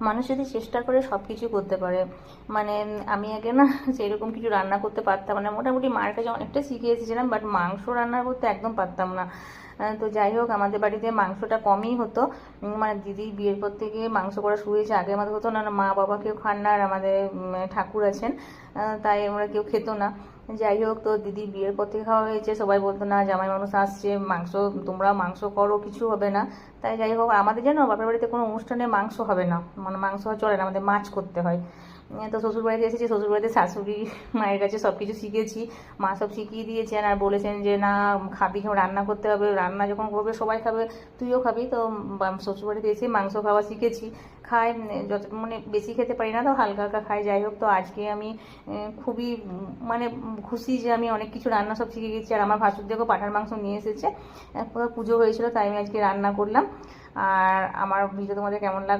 মানুষ যদি চেষ্টা করে সব কিছু করতে পারে। মানে আমি আগে না সেরকম কিছু রান্না করতে পারতাম না, মোটামুটি মায়ের কাছে অনেকটা শিখে এসেছিলাম, বাট মাংস রান্না করতে একদম পারতাম না। তো যাই হোক, আমাদের বাড়িতে মাংসটা কমই হতো। মানে দিদি বিয়ের পর থেকে মাংস করা শুরু হয়েছে, আগে আমাদের হতো না, মা বাবা কেউ খান না, আর আমাদের ঠাকুর আছেন, তাই আমরা কেউ খেত না। যাই হোক, তো দিদি বিয়ের পর থেকে খাওয়া হয়েছে, সবাই বলতো না জামাই মানুষ আসছে, মাংস, তোমরা মাংস করো, কিছু হবে না। তাই যাই হোক, আমাদের যেন বাপের বাড়িতে কোনো অনুষ্ঠানে মাংস হবে না, মানে মাংস চলে না, আমাদের মাছ করতে হয়। তো শ্বশুরবাড়িতে এসেছি, শ্বশুরবাড়িতে শাশুড়ি মায়ের কাছে সব কিছু শিখেছি, মা সব শিখিয়ে দিয়েছেন, আর বলেছেন যে না খাবি, রান্না করতে হবে, রান্না যখন করবে সবাই খাবে, তুইও খাবি। তো শ্বশুরবাড়িতে এসে মাংস খাওয়া শিখেছি, খাই, যত মানে বেশি খেতে পারি না, তো হালকা হালকা খাই। যাই হোক, তো আজকে আমি খুবই মানে খুশি যে আমি অনেক কিছু রান্না সব শিখে গেছি। আর আমার ভাসুর দেখো পাঁঠার মাংস নিয়ে এসেছে, পুজো হয়েছিল তাই আমি আজকে রান্না করলাম। আর আমার ভিডিও তোমাদের কেমন লাগলো